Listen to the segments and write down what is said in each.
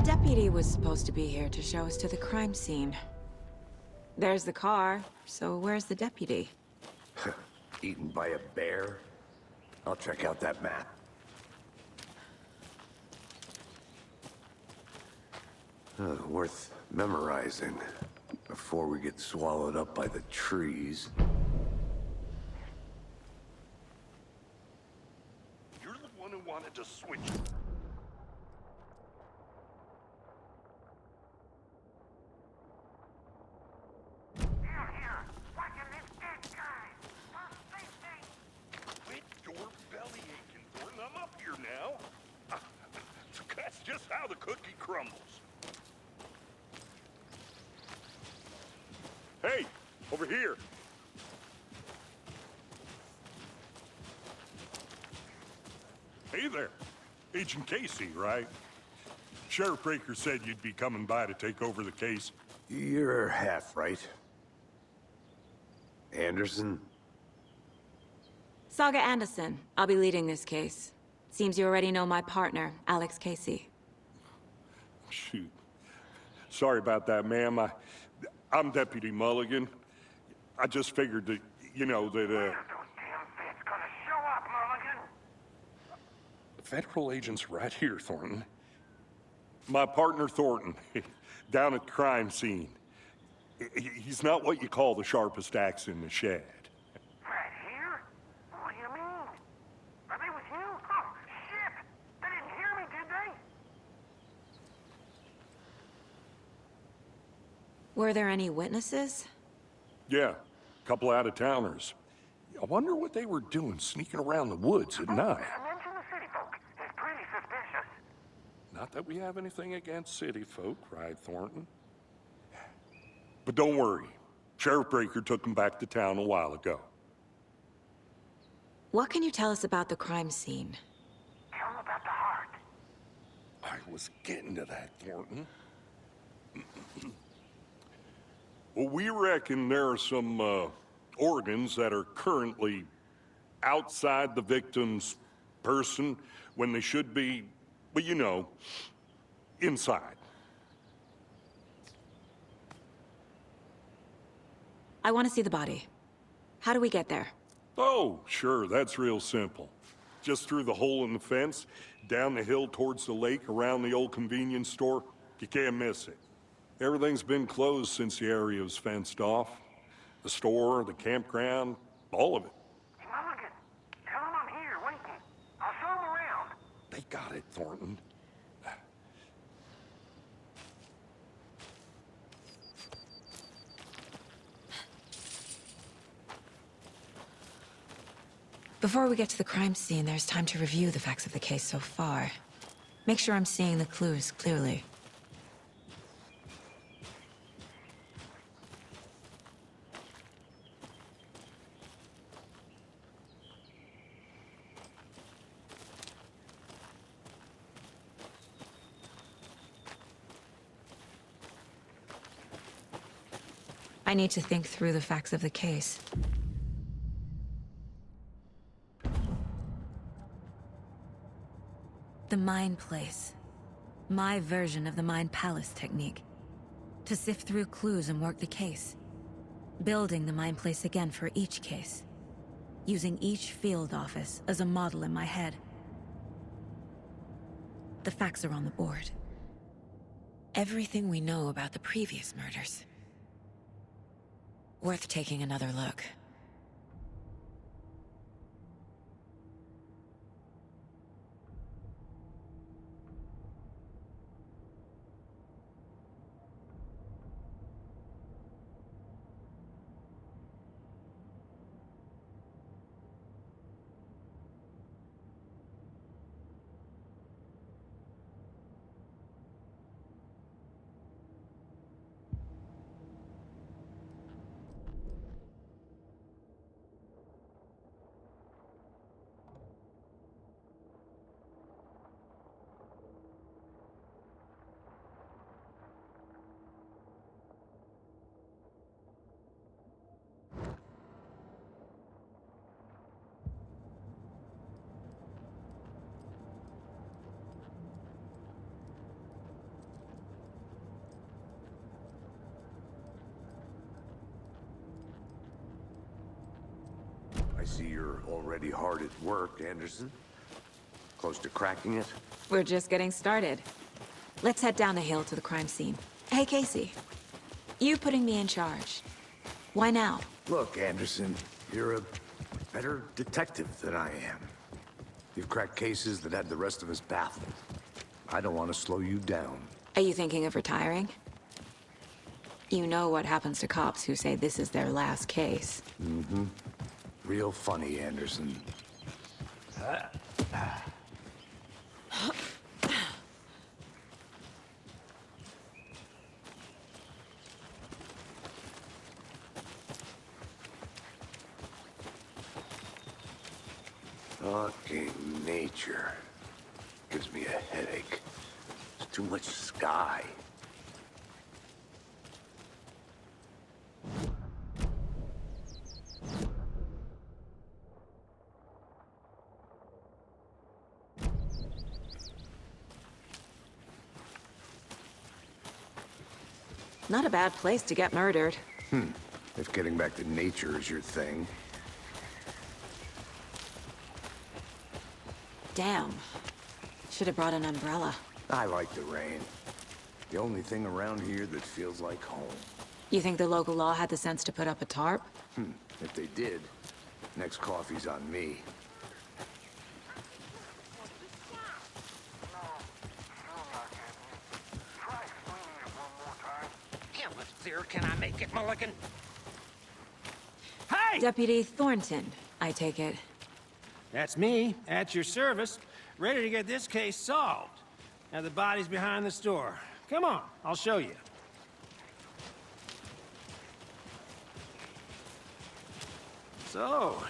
Deputy was supposed to be here to show us to the crime scene. There's the car, so where's the deputy? Eaten by a bear? I'll check out that map. Worth memorizing before we get swallowed up by the trees. You're the one who wanted to switch. Here, watching this dead guy. For safety. Quit your belly aching, Thornton. I'm up here now. That's just how the cookie crumbles. Hey, over here. Hey there. Agent Casey, right? Sheriff Breaker said you'd be coming by to take over the case. You're half right. Anderson? Saga Anderson. I'll be leading this case. Seems you already know my partner, Alex Casey. Shoot. Sorry about that, ma'am. I'm Deputy Mulligan. I just figured that, that, Those damn feds gonna show up, Mulligan. Federal agent's right here, Thornton. My partner, Thornton, down at the crime scene. He's not what you call the sharpest axe in the shed. Right here? What do you mean? Are they with you? Oh, shit! They didn't hear me, did they? Were there any witnesses? Yeah, a couple out-of-towners. I wonder what they were doing sneaking around the woods at night. Mention the city folk. It's pretty suspicious. Not that we have anything against city folk, cried Thornton. But don't worry. Sheriff Breaker took them back to town a while ago. What can you tell us about the crime scene? Tell them about the heart. I was getting to that, Thornton. Well, we reckon there are some organs that are currently outside the victim's person when they should be, well, inside. I want to see the body. How do we get there? Oh, sure, that's real simple. Just through the hole in the fence, down the hill towards the lake, around the old convenience store. You can't miss it. Everything's been closed since the area was fenced off. The store, the campground, all of it. Hey, Mulligan, tell them I'm here, waiting. I'll show them around. They got it, Thornton. Before we get to the crime scene, there's time to review the facts of the case so far. Make sure I'm seeing the clues clearly. I need to think through the facts of the case. The Mind Place. My version of the Mind Palace technique. To sift through clues and work the case. Building the Mind Place again for each case. Using each field office as a model in my head. The facts are on the board. Everything we know about the previous murders. Worth taking another look. I see you're already hard at work, Anderson. Close to cracking it? We're just getting started. Let's head down the hill to the crime scene. Hey, Casey. You putting me in charge. Why now? Look, Anderson, you're a better detective than I am. You've cracked cases that had the rest of us baffled. I don't want to slow you down. Are you thinking of retiring? You know what happens to cops who say this is their last case. Real funny, Anderson. Fucking nature. Gives me a headache. There's too much sky. Not a bad place to get murdered. If getting back to nature is your thing. Damn. Should have brought an umbrella. I like the rain. The only thing around here that feels like home. You think the local law had the sense to put up a tarp? If they did, next coffee's on me. Try swinging it one more time. How much clearer can I make it, Mulligan? Hey! Deputy Thornton, I take it. That's me, at your service, ready to get this case solved. Now the body's behind the store. Come on, I'll show you. So,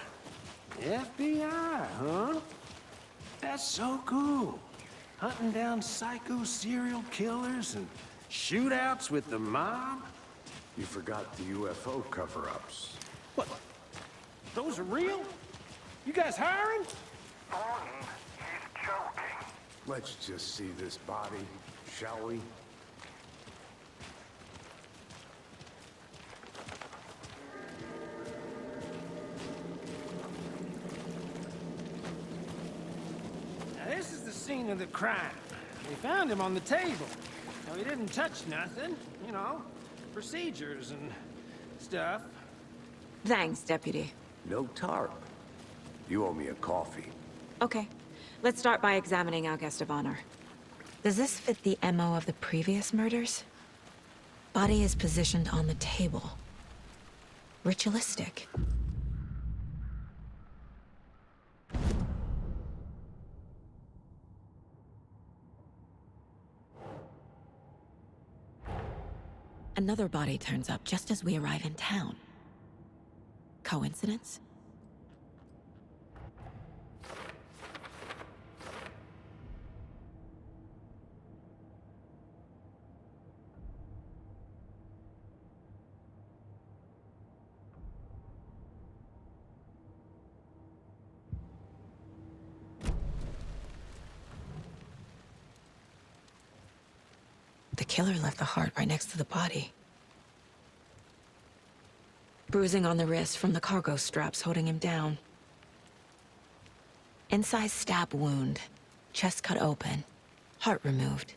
FBI, huh? That's so cool. Hunting down psycho serial killers and shootouts with the mob? You forgot the UFO cover-ups. What? Those are real? You guys hiring? Thornton, he's joking. Let's just see this body, shall we? Now, this is the scene of the crime. They found him on the table. Now, he didn't touch nothing, you know, procedures and stuff. Thanks, Deputy. No tarp. You owe me a coffee. Okay. Let's start by examining our guest of honor. Does this fit the MO of the previous murders? Body is positioned on the table. Ritualistic. Another body turns up just as we arrive in town. Coincidence? The killer left the heart right next to the body. Bruising on the wrist from the cargo straps holding him down. Incised stab wound. Chest cut open. Heart removed.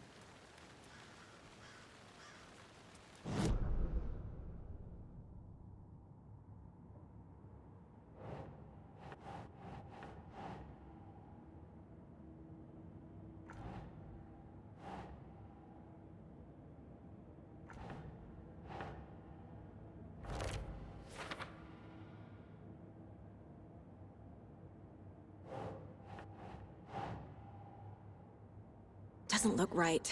Doesn't look right.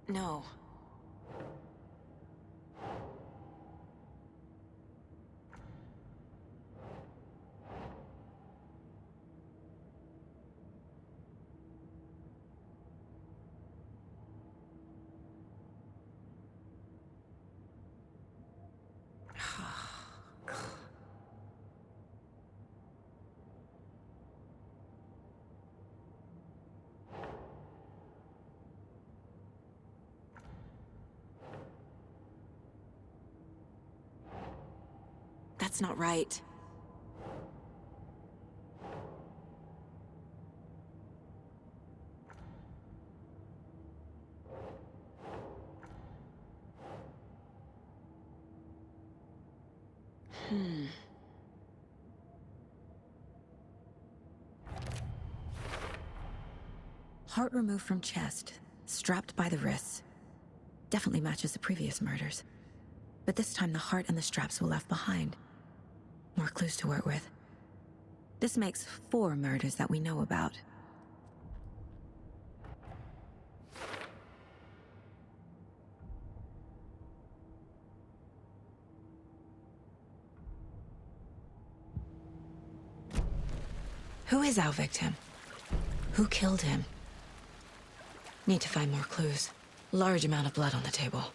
No. That's not right. Heart removed from chest, strapped by the wrists. Definitely matches the previous murders. But this time the heart and the straps were left behind. More clues to work with. This makes 4 murders that we know about. Who is our victim? Who killed him? Need to find more clues. Large amount of blood on the table.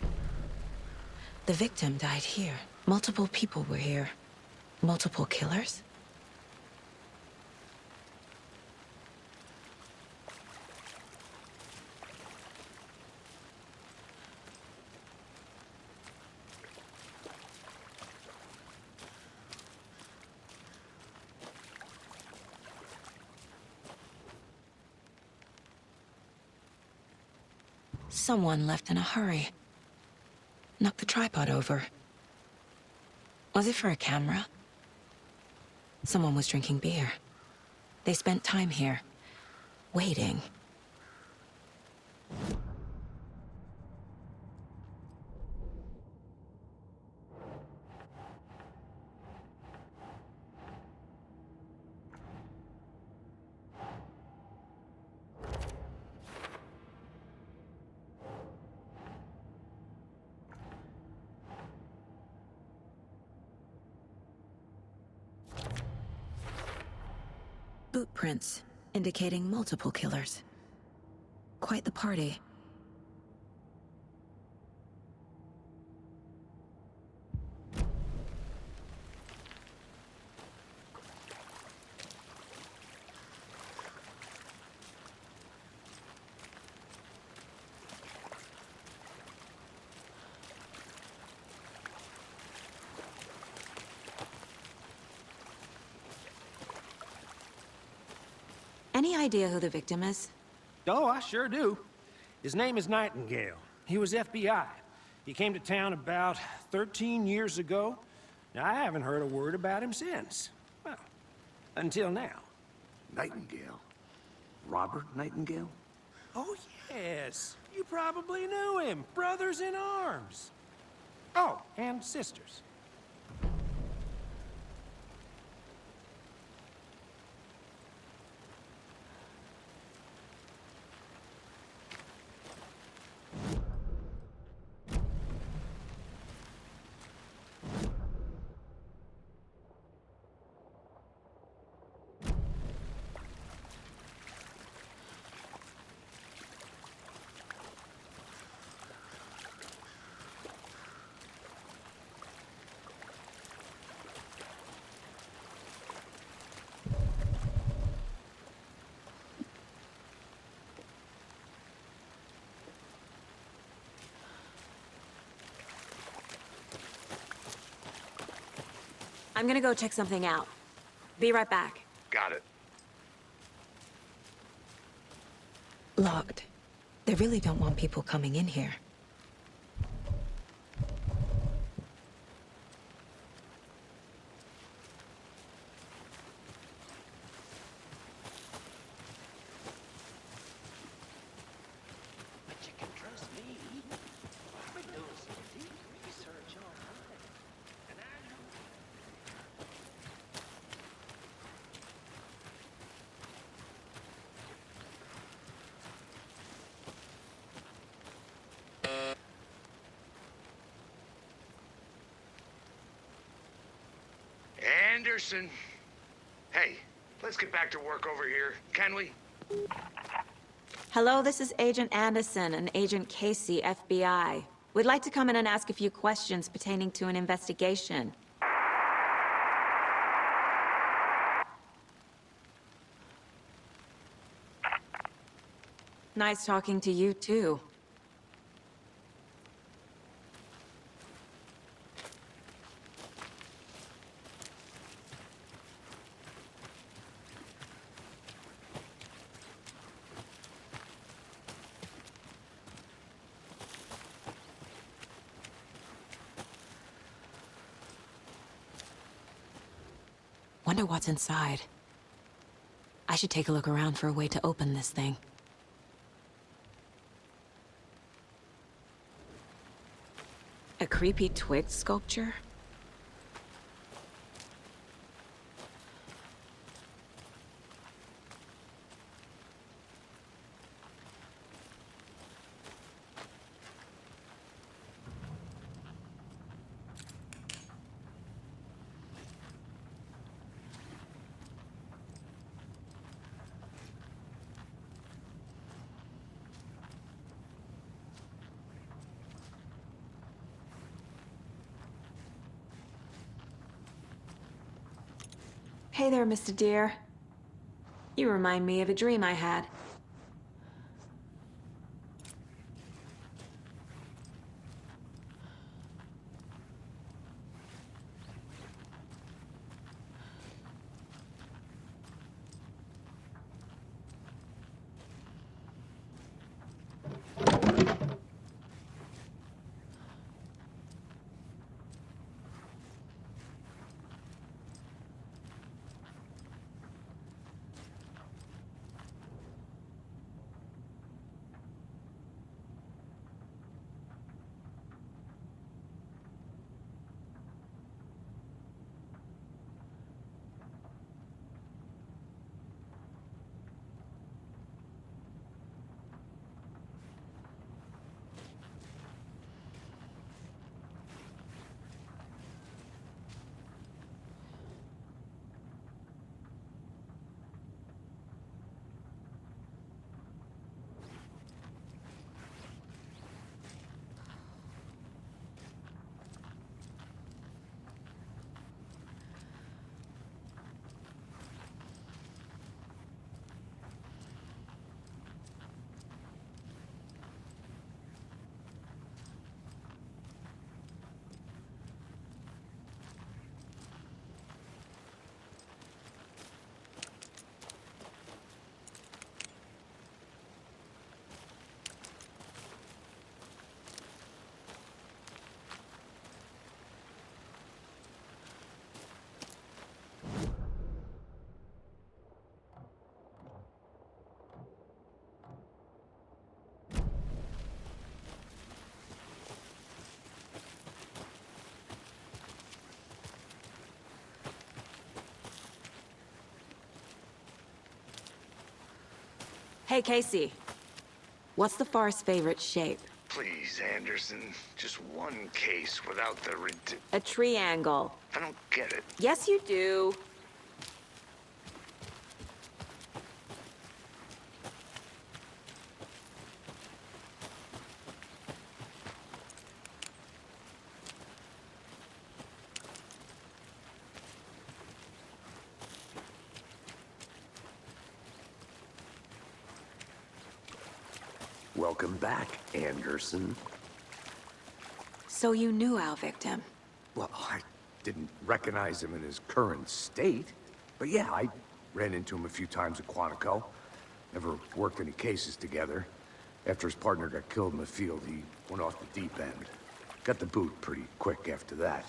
The victim died here. Multiple people were here. Multiple killers? Someone left in a hurry. Knocked the tripod over. Was it for a camera? Someone was drinking beer. They spent time here, waiting. Boot prints, indicating multiple killers. Quite the party. Any idea who the victim is? Oh, I sure do. His name is Nightingale. He was FBI. He came to town about 13 years ago. Now, I haven't heard a word about him since. Well, until now. Nightingale? Robert Nightingale? Oh, yes. You probably knew him. Brothers in arms. Oh, and sisters. I'm gonna go check something out. Be right back. Got it. Locked. They really don't want people coming in here. But you can trust me. I've been doing some deep research on hunting. And I know... Anderson. Hey, let's get back to work over here, can we? Hello, this is Agent Anderson and Agent Casey, FBI. We'd like to come in and ask a few questions pertaining to an investigation. Nice talking to you, too. wonder what's inside. I should take a look around for a way to open this thing. A creepy twig sculpture? Hey there, Mr. Deer. You remind me of a dream I had. Hey, Casey. What's the Forest's favorite shape? Please, Anderson. Just one case without the A triangle. I don't get it. Yes, you do. Welcome back, Anderson. So you knew our victim? Well, I didn't recognize him in his current state. But yeah, I ran into him a few times at Quantico. Never worked any cases together. After his partner got killed in the field, he went off the deep end. Got the boot pretty quick after that.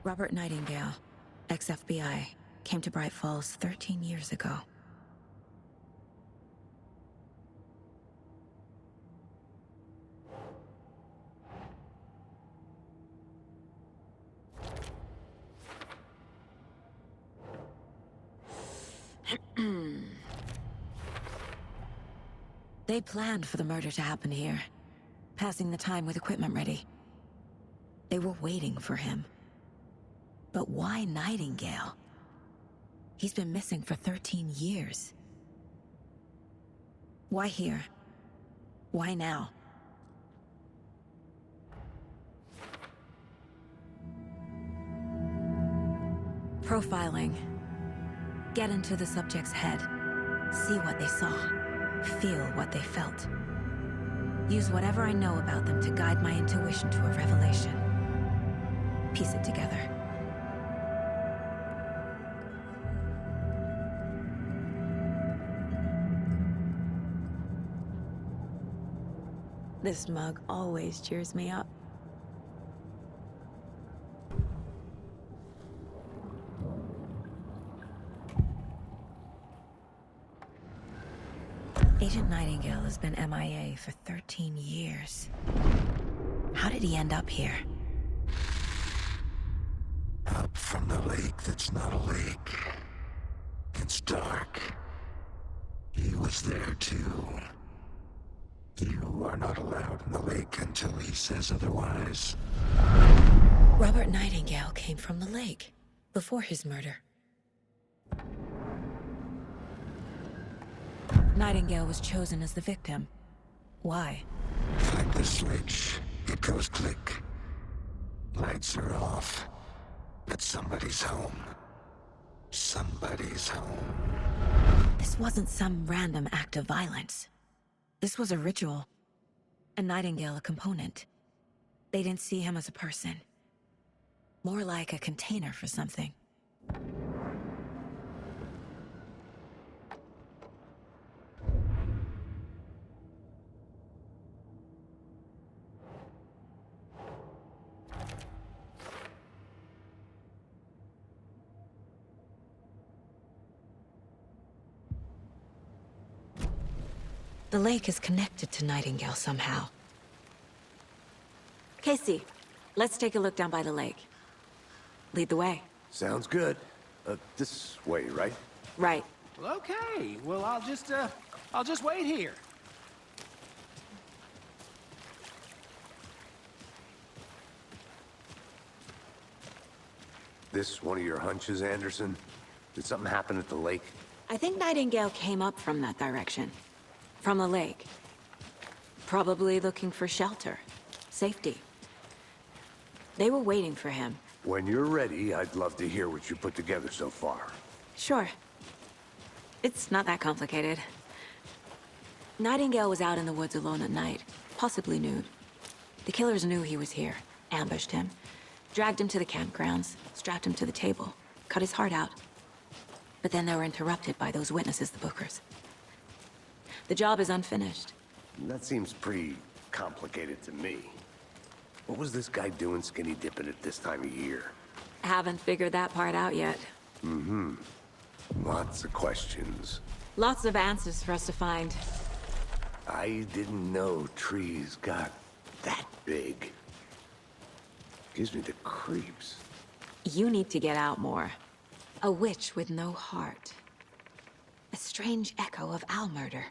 Robert Nightingale, ex-FBI, came to Bright Falls 13 years ago. They planned for the murder to happen here, passing the time with equipment ready. They were waiting for him. But why Nightingale? He's been missing for 13 years. Why here? Why now? Profiling. Get into the subject's head. See what they saw. Feel what they felt. Use whatever I know about them to guide my intuition to a revelation. Piece it together. This mug always cheers me up. Agent Nightingale has been MIA for 13 years. How did he end up here? Up from the lake that's not a lake. It's dark. He was there too. You are not allowed in the lake until he says otherwise. Robert Nightingale came from the lake, before his murder. Nightingale was chosen as the victim. Why? Flip the switch. It goes click. Lights are off. But somebody's home. Somebody's home. This wasn't some random act of violence. This was a ritual. And Nightingale a component. They didn't see him as a person. More like a container for something. The lake is connected to Nightingale somehow. Casey, let's take a look down by the lake. Lead the way. Sounds good. This way, right? Right. Well, okay. Well, I'll just wait here. This one of your hunches, Anderson? Did something happen at the lake? I think Nightingale came up from that direction. From the lake. Probably looking for shelter. Safety. They were waiting for him. When you're ready, I'd love to hear what you put together so far. Sure. It's not that complicated. Nightingale was out in the woods alone at night, possibly nude. The killers knew he was here, ambushed him, dragged him to the campgrounds, strapped him to the table, cut his heart out. But then they were interrupted by those witnesses, the Bookers. The job is unfinished. That seems pretty complicated to me. What was this guy doing skinny dipping at this time of year? Haven't figured that part out yet. Lots of questions. Lots of answers for us to find. I didn't know trees got that big. Gives me the creeps. You need to get out more. A witch with no heart. A strange echo of Al murder.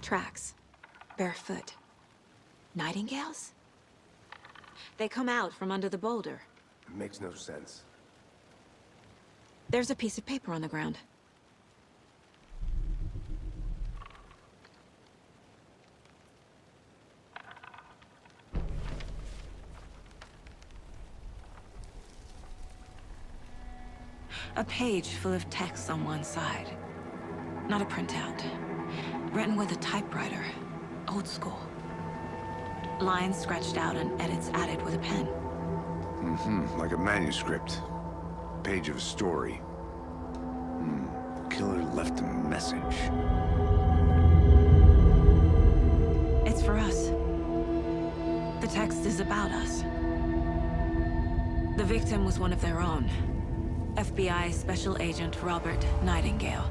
Tracks. Barefoot. Nightingales? They come out from under the boulder. Makes no sense. There's a piece of paper on the ground. A page full of text on one side. Not a printout. Written with a typewriter. Old school. Lines scratched out and edits added with a pen. Like a manuscript. Page of a story. Killer left a message. It's for us. The text is about us. The victim was one of their own. FBI Special Agent Robert Nightingale.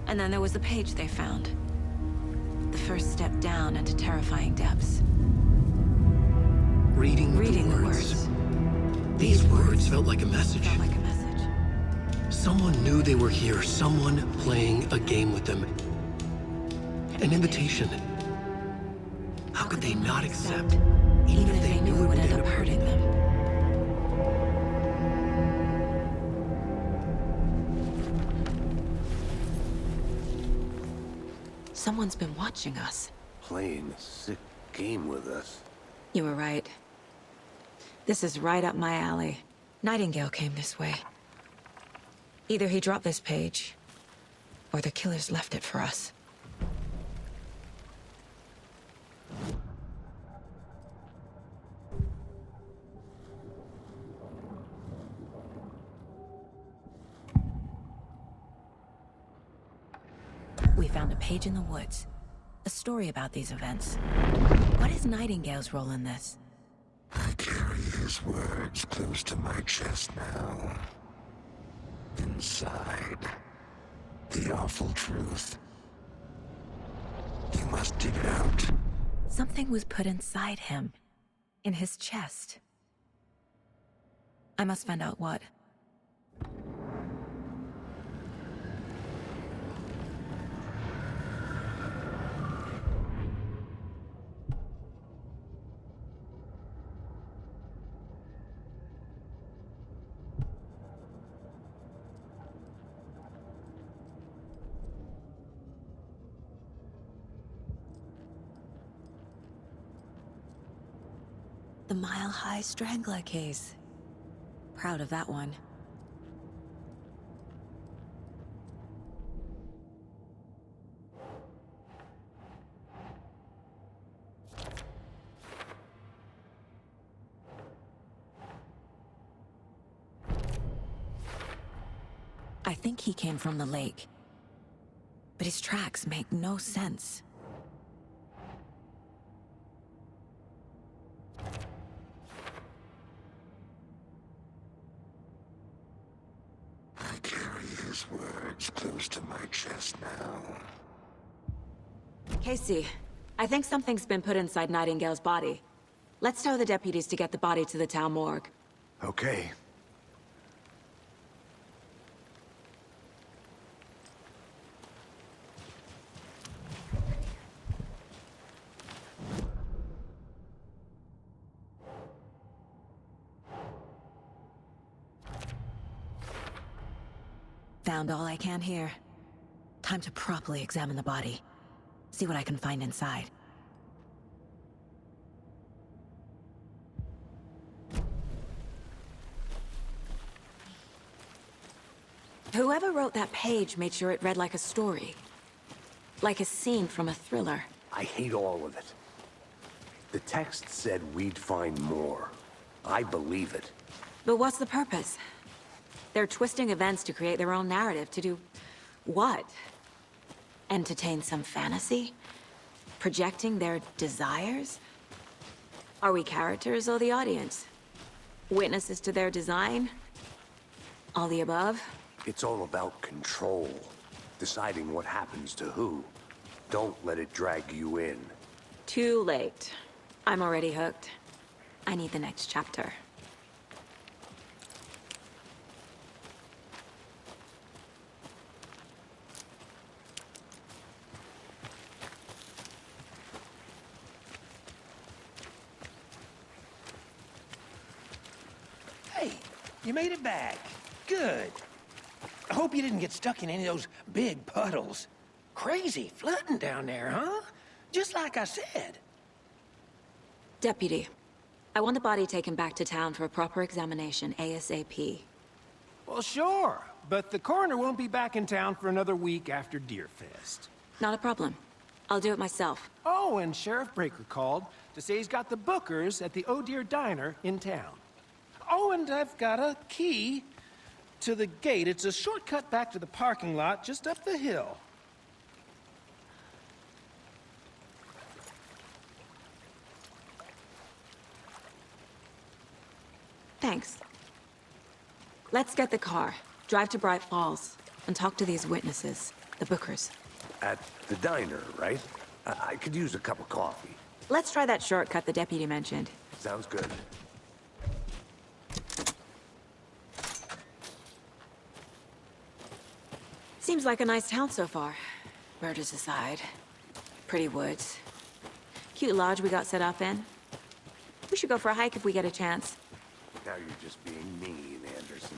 And then there was the page they found. The first step down into terrifying depths. Reading the words. These words felt like a message. Felt like a message. Someone knew they were here, someone playing a game with them. An invitation. How could they not accept, even if they knew it would end up hurting them? Someone's been watching us. Playing a sick game with us. You were right. This is right up my alley. Nightingale came this way. Either he dropped this page, or the killers left it for us. We found a page in the woods. A story about these events. What is Nightingale's role in this? I carry his words close to my chest now. Inside, the awful truth. You must dig it out. Something was put inside him. In his chest. I must find out what. The Mile High Strangler case. Proud of that one. I think he came from the lake. But his tracks make no sense. I carry his words close to my chest now. Casey, I think something's been put inside Nightingale's body. Let's tell the deputies to get the body to the town morgue. Okay. Found all I can here. Time to properly examine the body. See what I can find inside. Whoever wrote that page made sure it read like a story. Like a scene from a thriller. I hate all of it. The text said we'd find more. I believe it. But what's the purpose? They're twisting events to create their own narrative. To do what? Entertain some fantasy? Projecting their desires? Are we characters or the audience? Witnesses to their design? All the above? It's all about control. Deciding what happens to who. Don't let it drag you in. Too late. I'm already hooked. I need the next chapter. Hey, you made it back. Good. I hope you didn't get stuck in any of those big puddles. Crazy flooding down there, huh? Just like I said. Deputy, I want the body taken back to town for a proper examination, ASAP. Well, sure. But the coroner won't be back in town for another week after Deerfest. Not a problem. I'll do it myself. Oh, and Sheriff Breaker called to say he's got the Bookers at the Oh Dear Diner in town. Oh, and I've got a key to the gate. It's a shortcut back to the parking lot just up the hill. Thanks. Let's get the car, drive to Bright Falls, and talk to these witnesses, the Bookers. At the diner, right? I could use a cup of coffee. Let's try that shortcut the deputy mentioned. Sounds good. Seems like a nice town so far. Murders aside. Pretty woods. Cute lodge we got set up in. We should go for a hike if we get a chance. Now you're just being mean, Anderson.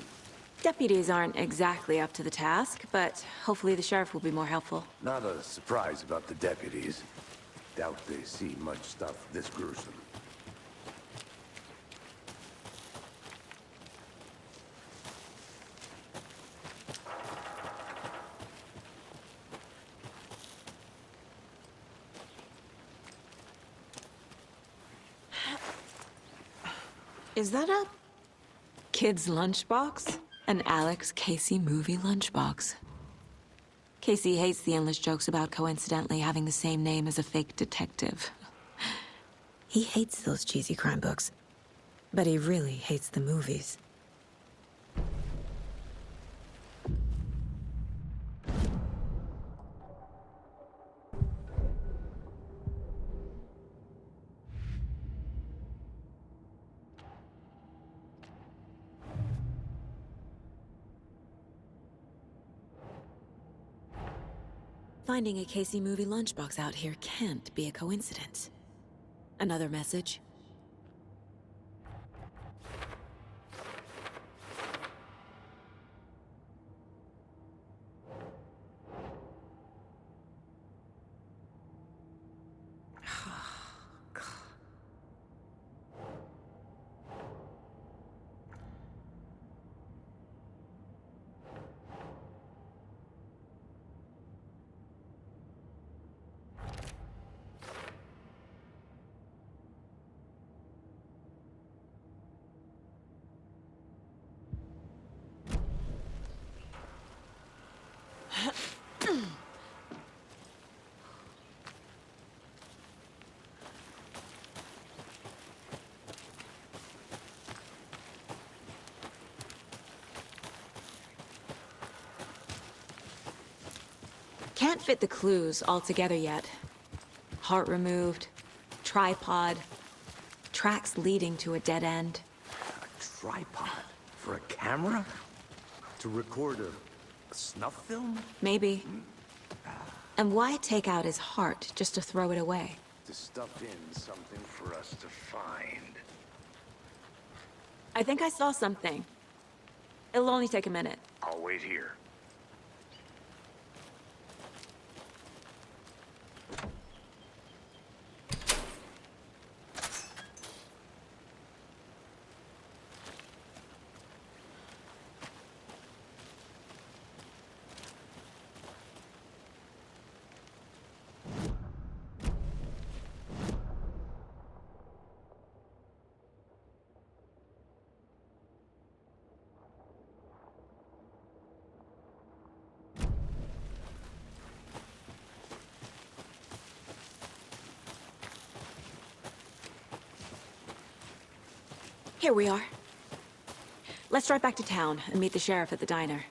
Deputies aren't exactly up to the task, but hopefully the sheriff will be more helpful. Not a surprise about the deputies. Doubt they see much stuff this gruesome. Is that a kid's lunchbox? An Alex Casey movie lunchbox. Casey hates the endless jokes about coincidentally having the same name as a fake detective. He hates those cheesy crime books, but he really hates the movies. Finding a Casey movie lunchbox out here can't be a coincidence. Another message? Can't fit the clues all together yet. Heart removed, tripod, tracks leading to a dead end. A tripod? For a camera? To record a snuff film? Maybe. And why take out his heart just to throw it away? To stuff in something for us to find. I think I saw something. It'll only take a minute. I'll wait here. Here we are. Let's drive back to town and meet the sheriff at the diner.